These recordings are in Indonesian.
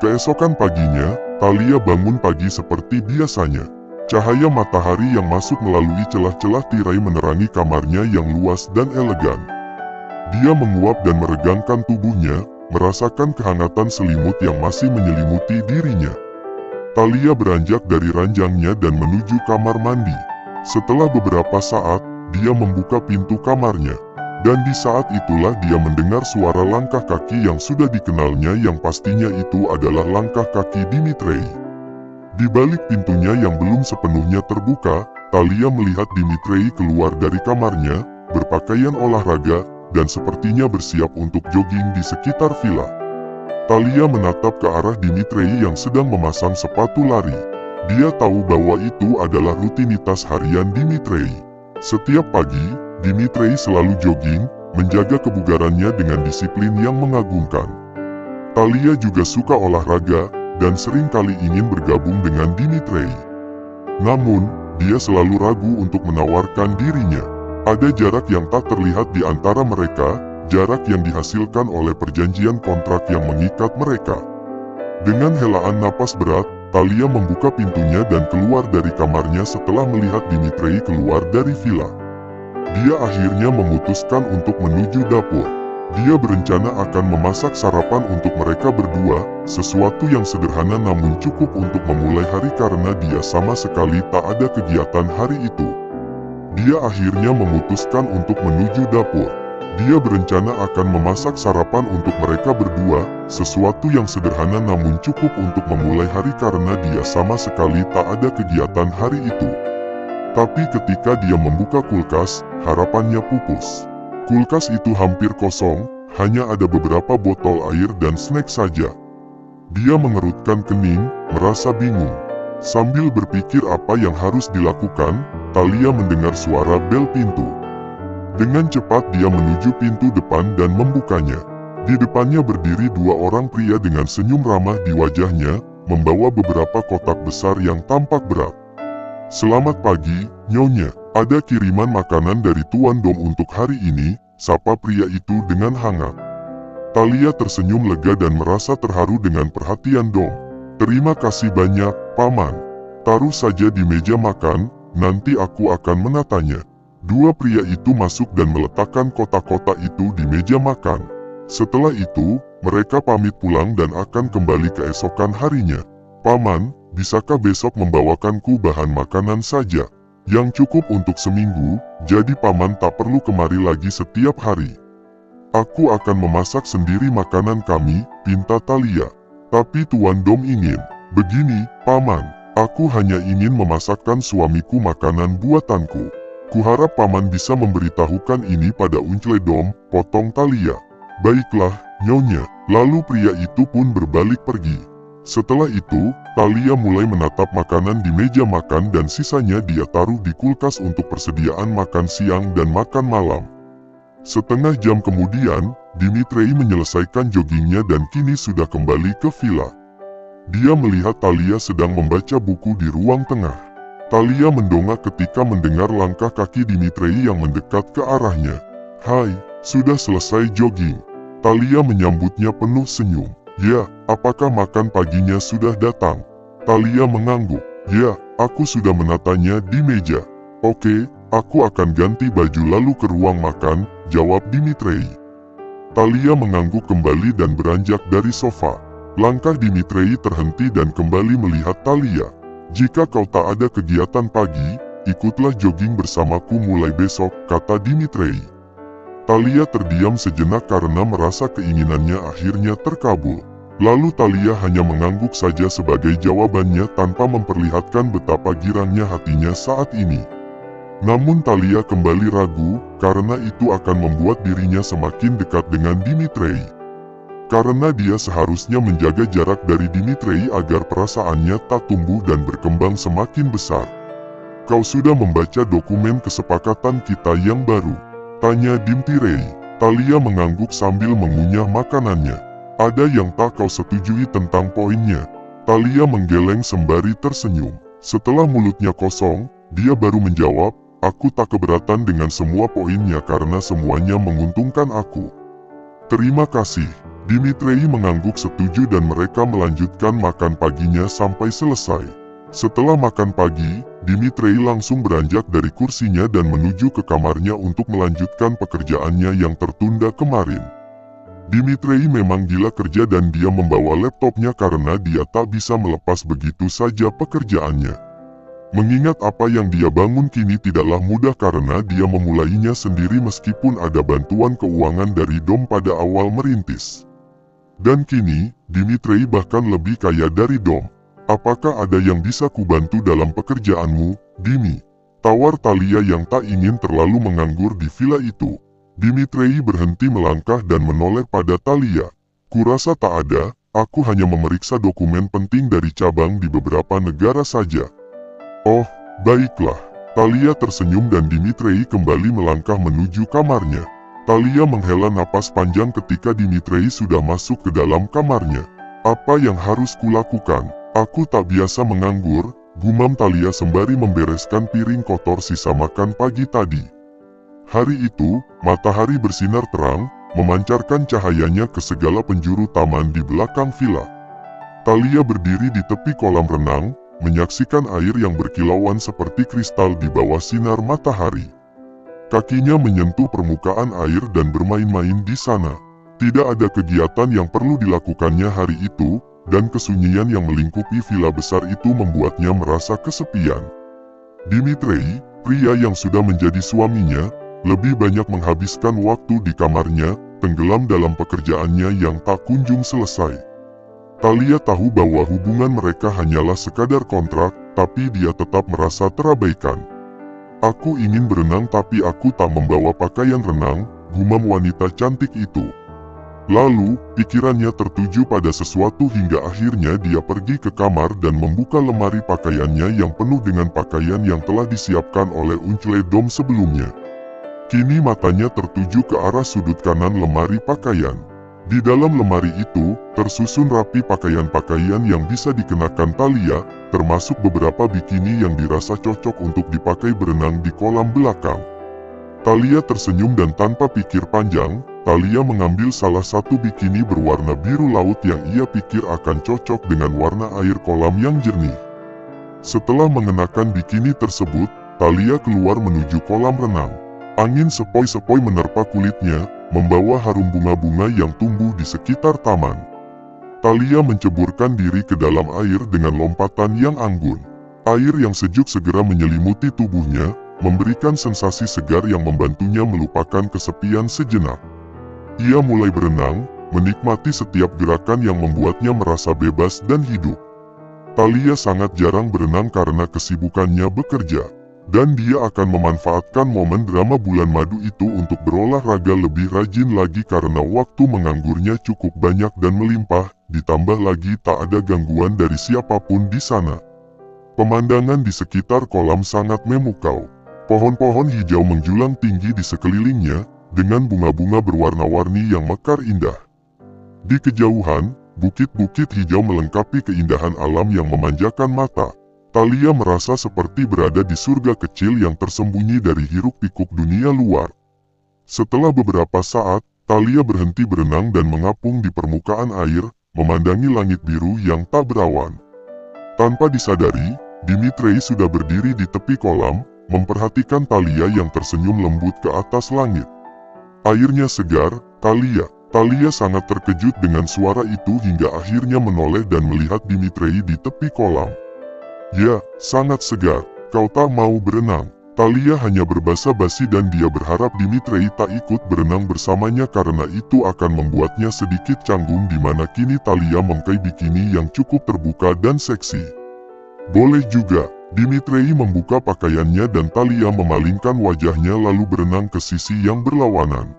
Keesokan paginya, Thalia bangun pagi seperti biasanya. Cahaya matahari yang masuk melalui celah-celah tirai menerangi kamarnya yang luas dan elegan. Dia menguap dan meregangkan tubuhnya, merasakan kehangatan selimut yang masih menyelimuti dirinya. Thalia beranjak dari ranjangnya dan menuju kamar mandi. Setelah beberapa saat, dia membuka pintu kamarnya. Dan di saat itulah dia mendengar suara langkah kaki yang sudah dikenalnya yang pastinya itu adalah langkah kaki Dimitrei. Di balik pintunya yang belum sepenuhnya terbuka, Thalia melihat Dimitrei keluar dari kamarnya, berpakaian olahraga, dan sepertinya bersiap untuk jogging di sekitar villa. Thalia menatap ke arah Dimitrei yang sedang memasang sepatu lari. Dia tahu bahwa itu adalah rutinitas harian Dimitrei. Setiap pagi, Dimitrei selalu jogging, menjaga kebugarannya dengan disiplin yang mengagumkan. Thalia juga suka olahraga, dan sering kali ingin bergabung dengan Dimitrei. Namun, dia selalu ragu untuk menawarkan dirinya. Ada jarak yang tak terlihat di antara mereka, jarak yang dihasilkan oleh perjanjian kontrak yang mengikat mereka. Dengan helaan napas berat, Thalia membuka pintunya dan keluar dari kamarnya setelah melihat Dimitrei keluar dari villa. Dia akhirnya memutuskan untuk menuju dapur. Dia berencana akan memasak sarapan untuk mereka berdua, sesuatu yang sederhana namun cukup untuk memulai hari karena dia sama sekali tak ada kegiatan hari itu. Dia akhirnya memutuskan untuk menuju dapur. Dia berencana akan memasak sarapan untuk mereka berdua, sesuatu yang sederhana namun cukup untuk memulai hari karena dia sama sekali tak ada kegiatan hari itu. Tapi ketika dia membuka kulkas, harapannya pupus. Kulkas itu hampir kosong, hanya ada beberapa botol air dan snack saja. Dia mengerutkan kening, merasa bingung. Sambil berpikir apa yang harus dilakukan, Thalia mendengar suara bel pintu. Dengan cepat dia menuju pintu depan dan membukanya. Di depannya berdiri dua orang pria dengan senyum ramah di wajahnya, membawa beberapa kotak besar yang tampak berat. "Selamat pagi, Nyonya. Ada kiriman makanan dari Tuan Dom untuk hari ini," sapa pria itu dengan hangat. Thalia tersenyum lega dan merasa terharu dengan perhatian Dom. "Terima kasih banyak, Paman. Taruh saja di meja makan, nanti aku akan menatanya." Dua pria itu masuk dan meletakkan kotak-kotak itu di meja makan. Setelah itu, mereka pamit pulang dan akan kembali keesokan harinya. "Paman, bisakah besok membawakanku bahan makanan saja? Yang cukup untuk seminggu, jadi Paman tak perlu kemari lagi setiap hari." "Aku akan memasak sendiri makanan kami," pinta Thalia. "Tapi Tuan Dom ingin." "Begini, Paman, aku hanya ingin memasakkan suamiku makanan buatanku. Kuharap Paman bisa memberitahukan ini pada Uncle Dom," potong Thalia. "Baiklah, Nyonya." Lalu pria itu pun berbalik pergi. Setelah itu, Thalia mulai menatap makanan di meja makan dan sisanya dia taruh di kulkas untuk persediaan makan siang dan makan malam. Setengah jam kemudian, Dimitrei menyelesaikan joggingnya dan kini sudah kembali ke villa. Dia melihat Thalia sedang membaca buku di ruang tengah. Thalia mendongak ketika mendengar langkah kaki Dimitrei yang mendekat ke arahnya. "Hai, sudah selesai jogging?" Thalia menyambutnya penuh senyum. "Ya, apakah makan paginya sudah datang?" Thalia mengangguk. "Ya, aku sudah menatanya di meja." "Oke, aku akan ganti baju lalu ke ruang makan," jawab Dimitrei. Thalia mengangguk kembali dan beranjak dari sofa. Langkah Dimitrei terhenti dan kembali melihat Thalia. "Jika kau tak ada kegiatan pagi, ikutlah jogging bersamaku mulai besok," kata Dimitrei. Thalia terdiam sejenak karena merasa keinginannya akhirnya terkabul. Lalu Thalia hanya mengangguk saja sebagai jawabannya tanpa memperlihatkan betapa girangnya hatinya saat ini. Namun Thalia kembali ragu, karena itu akan membuat dirinya semakin dekat dengan Dimitrei. Karena dia seharusnya menjaga jarak dari Dimitrei agar perasaannya tak tumbuh dan berkembang semakin besar. "Kau sudah membaca dokumen kesepakatan kita yang baru?" tanya Dimitrei. Thalia mengangguk sambil mengunyah makanannya. "Ada yang tak kau setujui tentang poinnya?" Thalia menggeleng sembari tersenyum. Setelah mulutnya kosong, dia baru menjawab, "Aku tak keberatan dengan semua poinnya karena semuanya menguntungkan aku." "Terima kasih." Dimitrei mengangguk setuju dan mereka melanjutkan makan paginya sampai selesai. Setelah makan pagi, Dimitrei langsung beranjak dari kursinya dan menuju ke kamarnya untuk melanjutkan pekerjaannya yang tertunda kemarin. Dimitrei memang gila kerja dan dia membawa laptopnya karena dia tak bisa melepas begitu saja pekerjaannya. Mengingat apa yang dia bangun kini tidaklah mudah karena dia memulainya sendiri meskipun ada bantuan keuangan dari Dom pada awal merintis. Dan kini, Dimitrei bahkan lebih kaya dari Dom. Apakah ada yang bisa kubantu dalam pekerjaanmu, Dimi? Tawar Thalia yang tak ingin terlalu menganggur di villa itu. Dimitrei berhenti melangkah dan menoleh pada Thalia. Kurasa tak ada, aku hanya memeriksa dokumen penting dari cabang di beberapa negara saja. Oh, baiklah. Thalia tersenyum dan Dimitrei kembali melangkah menuju kamarnya. Thalia menghela napas panjang ketika Dimitrei sudah masuk ke dalam kamarnya. Apa yang harus kulakukan? Aku tak biasa menganggur, gumam Thalia sembari membereskan piring kotor sisa makan pagi tadi. Hari itu, matahari bersinar terang, memancarkan cahayanya ke segala penjuru taman di belakang villa. Thalia berdiri di tepi kolam renang, menyaksikan air yang berkilauan seperti kristal di bawah sinar matahari. Kakinya menyentuh permukaan air dan bermain-main di sana. Tidak ada kegiatan yang perlu dilakukannya hari itu, dan kesunyian yang melingkupi villa besar itu membuatnya merasa kesepian. Dimitrei, pria yang sudah menjadi suaminya, lebih banyak menghabiskan waktu di kamarnya, tenggelam dalam pekerjaannya yang tak kunjung selesai. Thalia tahu bahwa hubungan mereka hanyalah sekadar kontrak, tapi dia tetap merasa terabaikan. Aku ingin berenang tapi aku tak membawa pakaian renang, gumam wanita cantik itu. Lalu, pikirannya tertuju pada sesuatu hingga akhirnya dia pergi ke kamar dan membuka lemari pakaiannya yang penuh dengan pakaian yang telah disiapkan oleh Uncle Dom sebelumnya. Kini matanya tertuju ke arah sudut kanan lemari pakaian. Di dalam lemari itu, tersusun rapi pakaian-pakaian yang bisa dikenakan Thalia, termasuk beberapa bikini yang dirasa cocok untuk dipakai berenang di kolam belakang. Thalia tersenyum dan tanpa pikir panjang, Thalia mengambil salah satu bikini berwarna biru laut yang ia pikir akan cocok dengan warna air kolam yang jernih. Setelah mengenakan bikini tersebut, Thalia keluar menuju kolam renang. Angin sepoi-sepoi menerpa kulitnya, membawa harum bunga-bunga yang tumbuh di sekitar taman. Thalia menceburkan diri ke dalam air dengan lompatan yang anggun. Air yang sejuk segera menyelimuti tubuhnya, memberikan sensasi segar yang membantunya melupakan kesepian sejenak. Ia mulai berenang, menikmati setiap gerakan yang membuatnya merasa bebas dan hidup. Thalia sangat jarang berenang karena kesibukannya bekerja. Dan dia akan memanfaatkan momen drama bulan madu itu untuk berolahraga lebih rajin lagi karena waktu menganggurnya cukup banyak dan melimpah, ditambah lagi tak ada gangguan dari siapapun di sana. Pemandangan di sekitar kolam sangat memukau. Pohon-pohon hijau menjulang tinggi di sekelilingnya, dengan bunga-bunga berwarna-warni yang mekar indah. Di kejauhan, bukit-bukit hijau melengkapi keindahan alam yang memanjakan mata. Thalia merasa seperti berada di surga kecil yang tersembunyi dari hiruk-pikuk dunia luar. Setelah beberapa saat, Thalia berhenti berenang dan mengapung di permukaan air, memandangi langit biru yang tak berawan. Tanpa disadari, Dimitrei sudah berdiri di tepi kolam, memperhatikan Thalia yang tersenyum lembut ke atas langit. Airnya segar, Thalia. Thalia sangat terkejut dengan suara itu hingga akhirnya menoleh dan melihat Dimitrei di tepi kolam. Ya, sangat segar. Kau tak mau berenang? Thalia hanya berbasa-basi dan dia berharap Dimitrei tak ikut berenang bersamanya karena itu akan membuatnya sedikit canggung di mana kini Thalia memakai bikini yang cukup terbuka dan seksi. Boleh juga, Dimitrei membuka pakaiannya dan Thalia memalingkan wajahnya lalu berenang ke sisi yang berlawanan.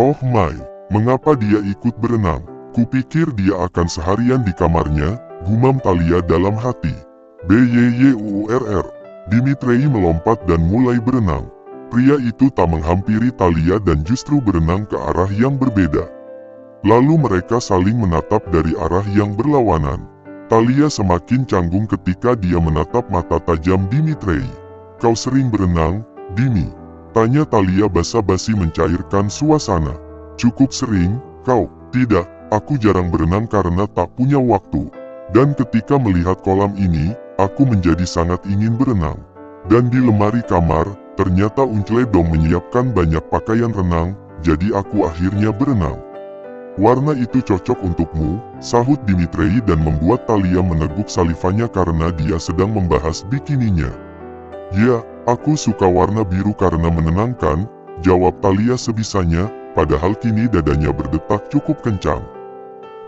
Oh my, mengapa dia ikut berenang? Kupikir dia akan seharian di kamarnya, gumam Thalia dalam hati. BYYURR. Dimitrei melompat dan mulai berenang. Pria itu tak menghampiri Thalia dan justru berenang ke arah yang berbeda. Lalu mereka saling menatap dari arah yang berlawanan. Thalia semakin canggung ketika dia menatap mata tajam Dimitrei. Kau sering berenang, Dimi? Tanya Thalia basa-basi mencairkan suasana. Cukup sering, kau? Tidak, aku jarang berenang karena tak punya waktu. Dan ketika melihat kolam ini, aku menjadi sangat ingin berenang. Dan di lemari kamar, ternyata Uncledong menyiapkan banyak pakaian renang, jadi aku akhirnya berenang. Warna itu cocok untukmu, sahut Dimitri dan membuat Thalia meneguk salivanya karena dia sedang membahas bikininya. Ya, aku suka warna biru karena menenangkan, jawab Thalia sebisanya, padahal kini dadanya berdetak cukup kencang.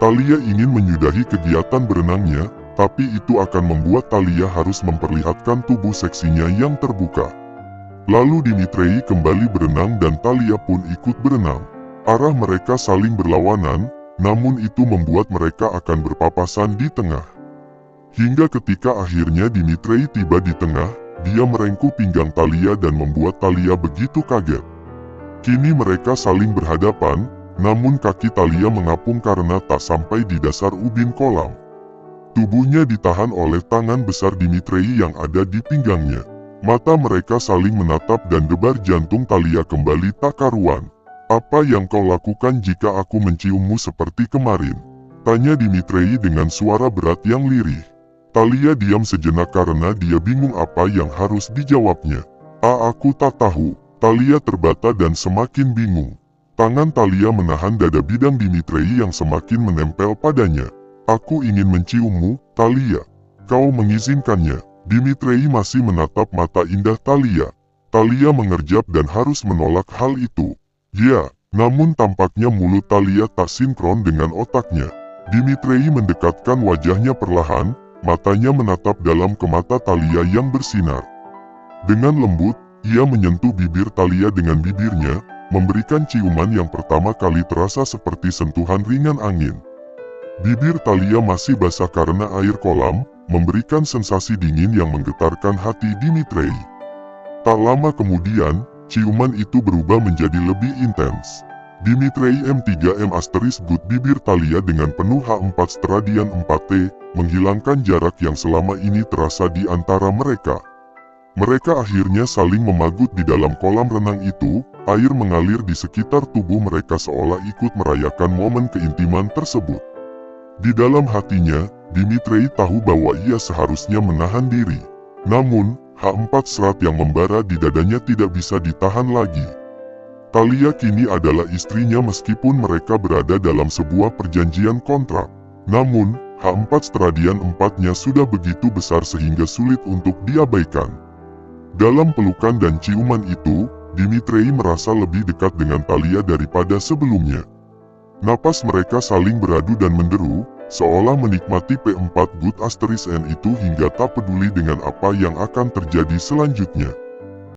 Thalia ingin menyudahi kegiatan berenangnya, tapi itu akan membuat Thalia harus memperlihatkan tubuh seksinya yang terbuka. Lalu Dimitri kembali berenang dan Thalia pun ikut berenang. Arah mereka saling berlawanan, namun itu membuat mereka akan berpapasan di tengah. Hingga ketika akhirnya Dimitri tiba di tengah, dia merengkuh pinggang Thalia dan membuat Thalia begitu kaget. Kini mereka saling berhadapan, namun kaki Thalia mengapung karena tak sampai di dasar ubin kolam. Tubuhnya ditahan oleh tangan besar Dimitri yang ada di pinggangnya. Mata mereka saling menatap dan debar jantung Thalia kembali tak karuan. Apa yang kau lakukan jika aku menciummu seperti kemarin? Tanya Dimitri dengan suara berat yang lirih. Thalia diam sejenak karena dia bingung apa yang harus dijawabnya. Aku tak tahu. Thalia terbata dan semakin bingung. Tangan Thalia menahan dada bidang Dimitri yang semakin menempel padanya. Aku ingin menciummu, Thalia. Kau mengizinkannya. Dimitri masih menatap mata indah Thalia. Thalia mengerjap dan harus menolak hal itu. Ya, namun tampaknya mulut Thalia tak sinkron dengan otaknya. Dimitri mendekatkan wajahnya perlahan, matanya menatap dalam ke mata Thalia yang bersinar. Dengan lembut, ia menyentuh bibir Thalia dengan bibirnya, memberikan ciuman yang pertama kali terasa seperti sentuhan ringan angin. Bibir Thalia masih basah karena air kolam, memberikan sensasi dingin yang menggetarkan hati Dimitri. Tak lama kemudian, ciuman itu berubah menjadi lebih intens. Dimitri M3M *good bibir Thalia dengan penuh H4 Stradian 4T, menghilangkan jarak yang selama ini terasa di antara mereka. Mereka akhirnya saling memagut di dalam kolam renang itu, air mengalir di sekitar tubuh mereka seolah ikut merayakan momen keintiman tersebut. Di dalam hatinya, Dimitri tahu bahwa ia seharusnya menahan diri. Namun, H4 serat yang membara di dadanya tidak bisa ditahan lagi. Thalia kini adalah istrinya meskipun mereka berada dalam sebuah perjanjian kontrak. Namun, H4 Stradian 4-nya sudah begitu besar sehingga sulit untuk diabaikan. Dalam pelukan dan ciuman itu, Dimitri merasa lebih dekat dengan Thalia daripada sebelumnya. Napas mereka saling beradu dan menderu, seolah menikmati P4 Good *N itu hingga tak peduli dengan apa yang akan terjadi selanjutnya.